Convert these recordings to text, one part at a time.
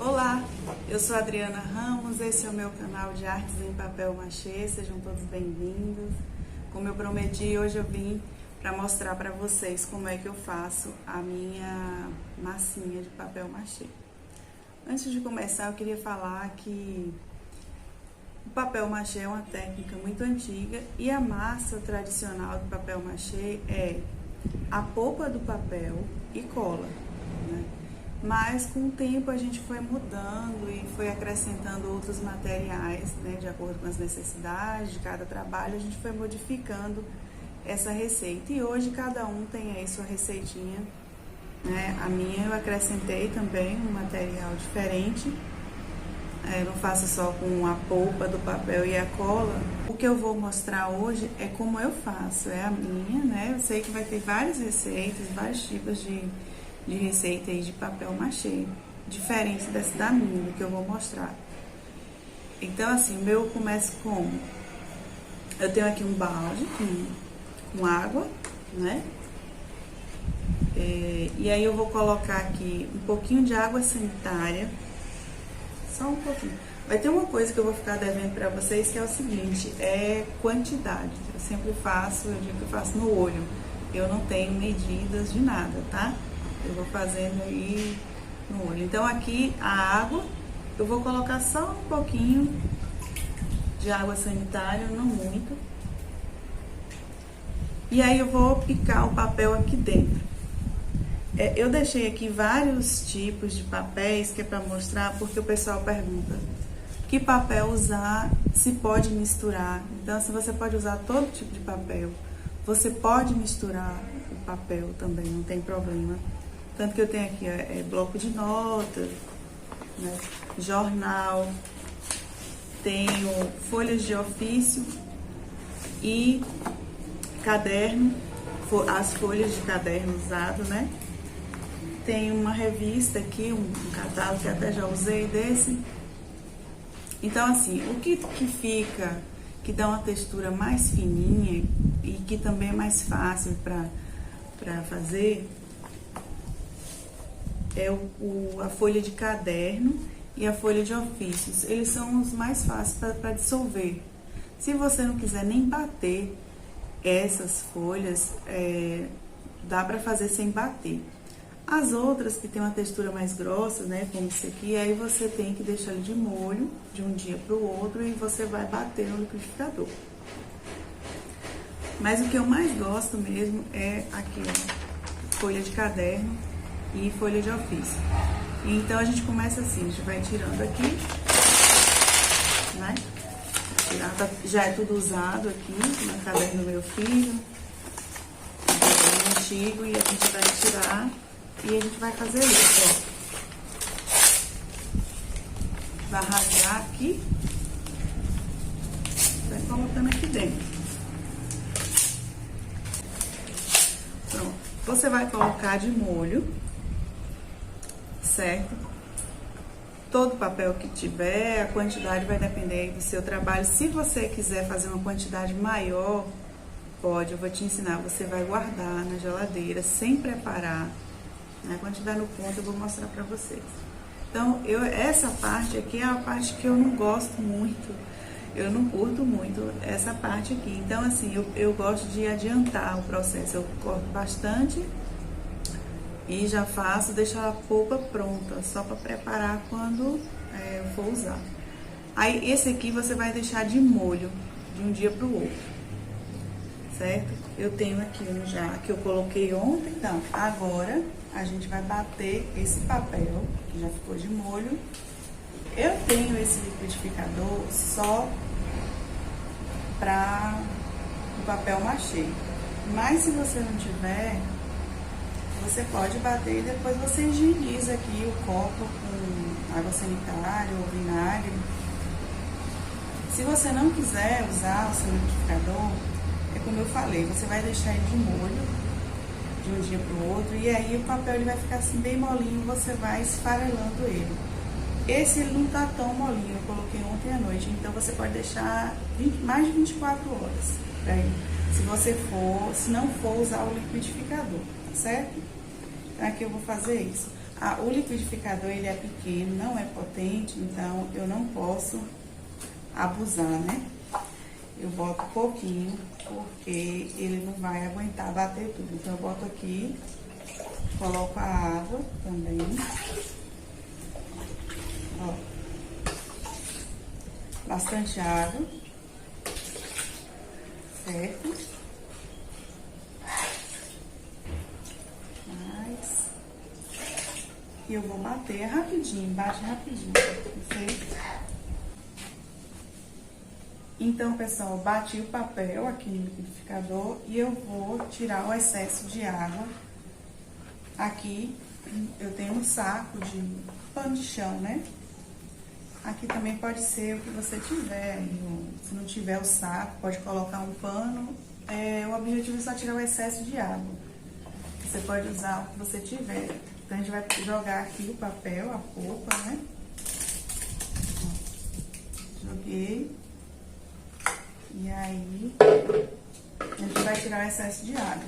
Olá, eu sou Adriana Ramos, esse é o meu canal de artes em papel machê, sejam todos bem-vindos. Como eu prometi, hoje eu vim para mostrar para vocês como é que eu faço a minha massinha de papel machê. Antes de começar, eu queria falar que o papel machê é uma técnica muito antiga e a massa tradicional do papel machê é a polpa do papel e cola, né? Mas com o tempo a gente foi mudando e foi acrescentando outros materiais, né, de acordo com as necessidades de cada trabalho, a gente foi modificando essa receita. E hoje cada um tem aí sua receitinha, né? A minha eu acrescentei também um material diferente. Eu não faço só com a polpa do papel e a cola. O que eu vou mostrar hoje é como eu faço, é a minha, né? Eu sei que vai ter várias receitas, vários tipos de receita aí de papel machê, diferente dessa da minha, que eu vou mostrar. Então, assim, o meu começa com... Eu tenho aqui um balde com água, né? E aí eu vou colocar aqui um pouquinho de água sanitária, só um pouquinho. Vai ter uma coisa que eu vou ficar devendo pra vocês, que é o seguinte, é quantidade. Eu sempre faço, eu digo que eu faço no olho. Eu não tenho medidas de nada, tá? Eu vou fazendo aí no olho. Então aqui a água, eu vou colocar só um pouquinho de água sanitária, não muito. E aí eu vou picar o papel aqui dentro. Eu deixei aqui vários tipos de papéis, que é para mostrar, porque o pessoal pergunta que papel usar, se pode misturar. Então, se você pode usar todo tipo de papel, você pode misturar o papel também, não tem problema. Tanto que eu tenho aqui bloco de notas, né, jornal, tenho folhas de ofício e caderno, as folhas de caderno usado, né? Tem uma revista aqui, um catálogo que até já usei desse. Então, assim, o que fica, que dá uma textura mais fininha e que também é mais fácil para fazer, é a folha de caderno e a folha de ofícios. Eles são os mais fáceis para dissolver. Se você não quiser nem bater essas folhas, dá para fazer sem bater. As outras que tem uma textura mais grossa, né, como esse aqui, aí você tem que deixar ele de molho de um dia para o outro e você vai bater no liquidificador. Mas o que eu mais gosto mesmo é aqui, ó, folha de caderno e folha de ofício. Então a gente começa assim, a gente vai tirando aqui, né? Já é tudo usado aqui no caderno do meu filho, antigo, e a gente vai tirar e a gente vai fazer isso, ó. Vai rasgar aqui, vai colocando aqui dentro. Pronto. Você vai colocar de molho, certo? Todo papel que tiver, a quantidade vai depender do seu trabalho. Se você quiser fazer uma quantidade maior, pode, eu vou te ensinar. Você vai guardar na geladeira sem preparar, né? Quando estiver no ponto eu vou mostrar pra vocês. Então, essa parte aqui é a parte que eu não gosto muito, eu não curto muito essa parte aqui. Então, assim, eu gosto de adiantar o processo. Eu corto bastante e já faço, deixo a polpa pronta, só para preparar quando eu for usar. Aí, esse aqui você vai deixar de molho, de um dia para o outro, certo? Eu tenho aqui um já que eu coloquei ontem, então, agora a gente vai bater esse papel, que já ficou de molho. Eu tenho esse liquidificador só para o papel machê, mas se você não tiver, você pode bater e depois você higieniza aqui o copo com água sanitária ou vinagre. Se você não quiser usar o seu liquidificador, é como eu falei, você vai deixar ele de molho de um dia para o outro, e aí o papel ele vai ficar assim bem molinho, você vai esfarelando ele. Esse ele não tá tão molinho, eu coloquei ontem à noite, então você pode deixar mais de 24 horas pra ele, se não for usar o liquidificador, tá certo? Então aqui eu vou fazer isso. o liquidificador ele é pequeno, não é potente, então eu não posso abusar, né? Eu boto pouquinho, porque ele não vai aguentar bater tudo. Então eu boto aqui, coloco a água também. Ó, bastante água, certo? E eu vou bater rapidinho, bate rapidinho, perfeito? Então, pessoal, bati o papel aqui no liquidificador e eu vou tirar o excesso de água. Aqui eu tenho um saco de pano de chão, né? Aqui também pode ser o que você tiver. Se não tiver o saco, pode colocar um pano. O objetivo é só tirar o excesso de água. Você pode usar o que você tiver. Então, a gente vai jogar aqui o papel, a polpa, né? Joguei. E aí, a gente vai tirar o excesso de água.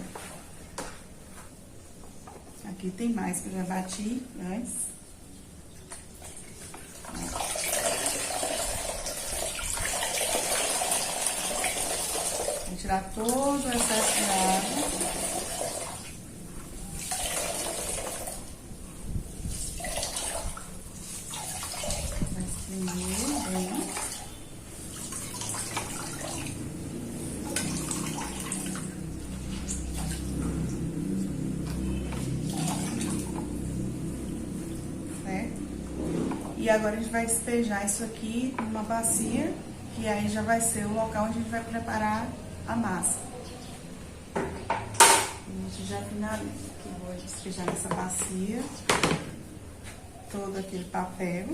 Aqui tem mais que eu já bati antes. Vou tirar todo o excesso de água. E agora a gente vai despejar isso aqui numa bacia, que aí já vai ser o local onde a gente vai preparar a massa. A gente já finaliza aqui, vou despejar nessa bacia todo aquele papel.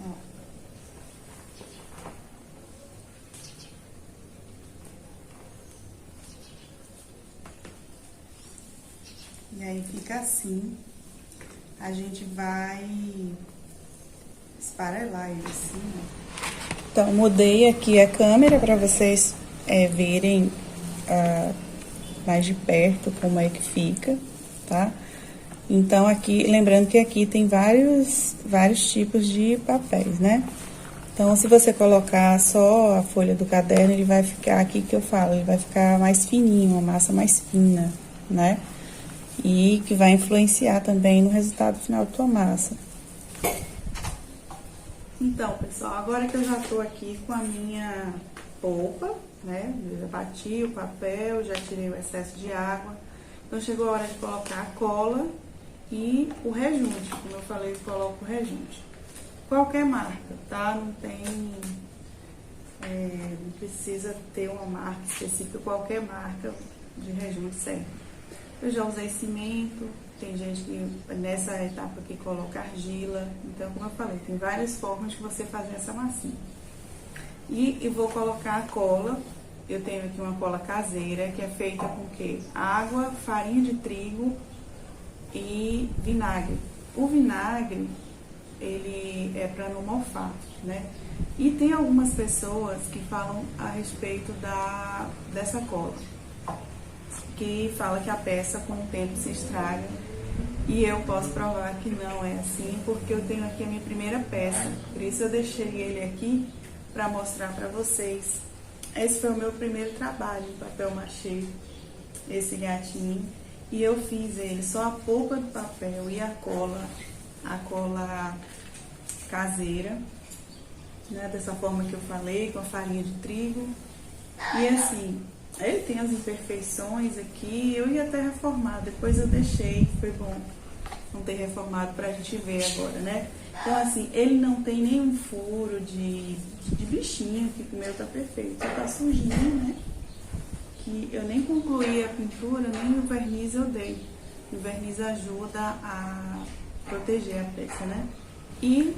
Ó. E aí fica assim. A gente vai esfarelar ele assim, ó. Então, mudei aqui a câmera para vocês verem mais de perto como é que fica, tá? Então, aqui, lembrando que aqui tem vários tipos de papéis, né? Então, se você colocar só a folha do caderno, ele vai ficar, aqui que eu falo, ele vai ficar mais fininho, uma massa mais fina, né? E que vai influenciar também no resultado final da tua massa. Então, pessoal, agora que eu já tô aqui com a minha polpa, né? Eu já bati o papel, já tirei o excesso de água. Então, chegou a hora de colocar a cola e o rejunte. Como eu falei, eu coloco o rejunte. Qualquer marca, tá? Não tem... não precisa ter uma marca específica, qualquer marca de rejunte serve. Eu já usei cimento, tem gente que nessa etapa aqui coloca argila. Então, como eu falei, tem várias formas de você fazer essa massinha. E eu vou colocar a cola. Eu tenho aqui uma cola caseira, que é feita com o quê? Água, farinha de trigo e vinagre. O vinagre, ele é para não mofar, né? E tem algumas pessoas que falam a respeito dessa cola, que fala que a peça com o tempo se estraga, e eu posso provar que não é assim, porque eu tenho aqui a minha primeira peça, por isso eu deixei ele aqui para mostrar para vocês. Esse foi o meu primeiro trabalho em papel machê, esse gatinho, e eu fiz ele só a polpa do papel e a cola caseira, né, dessa forma que eu falei, com a farinha de trigo, e assim... Ele tem as imperfeições aqui, eu ia até reformar, depois eu deixei, foi bom não ter reformado pra gente ver agora, né? Então, assim, ele não tem nenhum furo de bichinho, que o meu tá perfeito, só tá sujinho, né? Que eu nem concluí a pintura, nem o verniz eu dei. O verniz ajuda a proteger a peça, né? E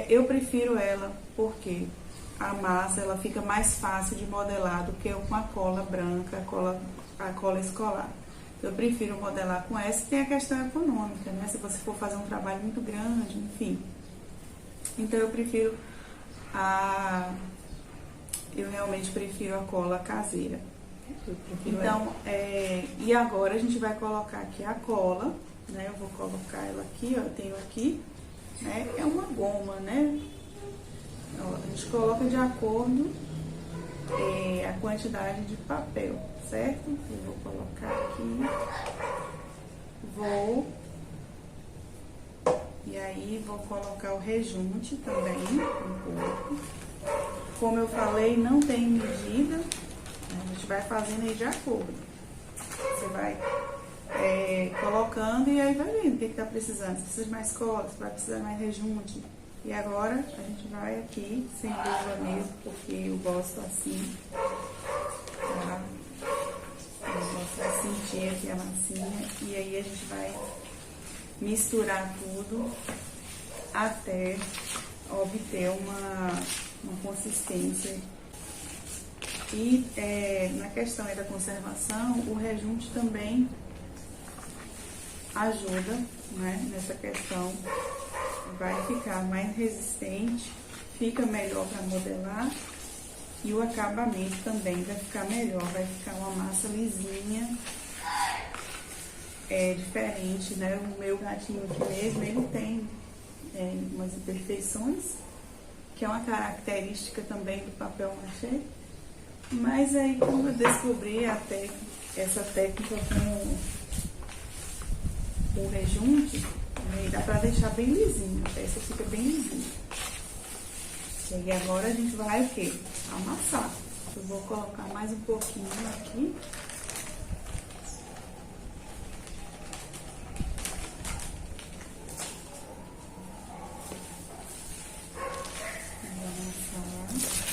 eu prefiro ela, porque a massa ela fica mais fácil de modelar do que com a cola branca, a cola escolar. Então, eu prefiro modelar com essa. Tem a questão econômica, né? Se você for fazer um trabalho muito grande, enfim. Então, eu realmente prefiro a cola caseira. Então, e agora a gente vai colocar aqui a cola, né? Eu vou colocar ela aqui, ó, eu tenho aqui, né? É uma goma, né? Ó, a gente coloca de acordo a quantidade de papel, certo? Eu vou colocar aqui, e aí vou colocar o rejunte também, um pouco. Como eu falei, não tem medida, a gente vai fazendo aí de acordo. Você vai colocando e aí vai vendo o que tá precisando. Se precisa de mais cola, se vai precisar mais rejunte. E agora a gente vai aqui, sem dúvida mesmo, porque eu gosto assim, tá? Eu gosto de sentir aqui a massinha. E aí a gente vai misturar tudo até obter uma consistência. E na questão aí da conservação, o rejunte também ajuda, né, nessa questão. Vai ficar mais resistente, fica melhor para modelar e o acabamento também vai ficar melhor, vai ficar uma massa lisinha, diferente, né? O meu gatinho aqui mesmo, ele tem umas imperfeições, que é uma característica também do papel machê, mas aí quando eu descobri essa técnica com rejunte, aí dá pra deixar bem lisinho, a peça fica bem lisinha. E aí agora a gente vai o quê? Amassar. Eu vou colocar mais um pouquinho aqui. Vou amassar.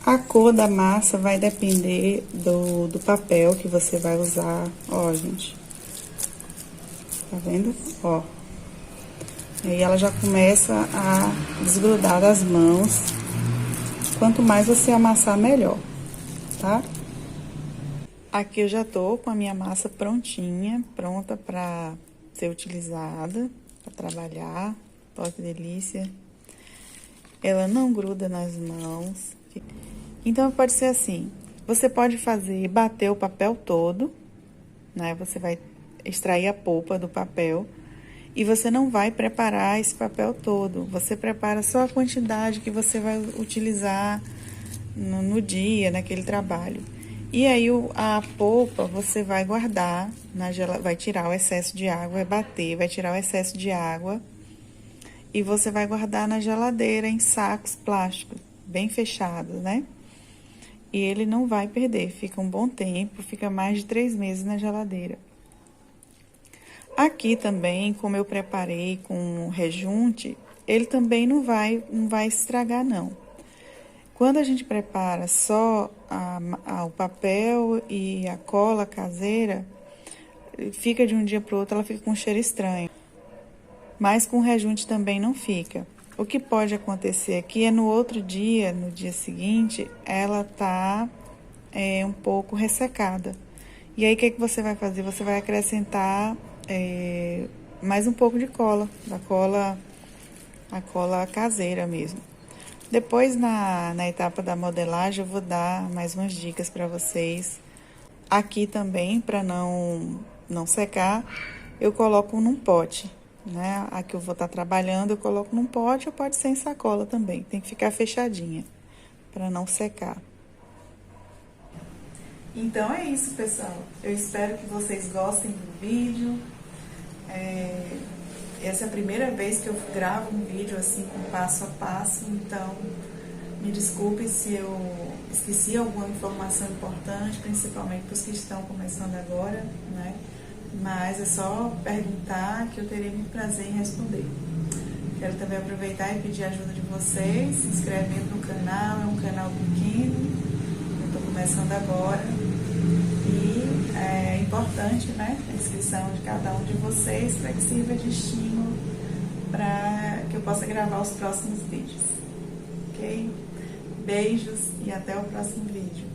A cor da massa vai depender do papel que você vai usar. Ó, gente. Tá vendo? Ó. E aí ela já começa a desgrudar das mãos. Quanto mais você amassar, melhor, tá? Aqui eu já tô com a minha massa prontinha, pronta pra ser utilizada, pra trabalhar. Olha que delícia. Ela não gruda nas mãos. Então, pode ser assim, você pode bater o papel todo, né? Você vai extrair a polpa do papel e você não vai preparar esse papel todo. Você prepara só a quantidade que você vai utilizar no dia, naquele trabalho. E aí, a polpa você vai guardar, vai tirar o excesso de água, vai bater, vai tirar o excesso de água e você vai guardar na geladeira em sacos plásticos, bem fechados, né? E ele não vai perder, fica um bom tempo, fica mais de 3 meses na geladeira. Aqui também, como eu preparei com rejunte, ele também não vai estragar, não. Quando a gente prepara só o papel e a cola caseira, fica de um dia para o outro, ela fica com um cheiro estranho. Mas com rejunte também não fica. O que pode acontecer aqui é no outro dia, no dia seguinte, ela tá um pouco ressecada. E aí, o que você vai fazer? Você vai acrescentar mais um pouco de cola, a cola caseira mesmo. Depois, na etapa da modelagem, eu vou dar mais umas dicas para vocês. Aqui também, para não secar, eu coloco num pote. Né? A que eu vou estar trabalhando, eu coloco num pote ou pode ser em sacola também. Tem que ficar fechadinha para não secar. Então é isso, pessoal. Eu espero que vocês gostem do vídeo. Essa é a primeira vez que eu gravo um vídeo assim com passo a passo, então me desculpe se eu esqueci alguma informação importante, principalmente para os que estão começando agora, né? Mas é só perguntar que eu terei muito prazer em responder. Quero também aproveitar e pedir a ajuda de vocês, se inscrevendo no canal, é um canal pequeno, eu estou começando agora. E é importante, né, a inscrição de cada um de vocês para que sirva de estímulo para que eu possa gravar os próximos vídeos. Ok? Beijos e até o próximo vídeo.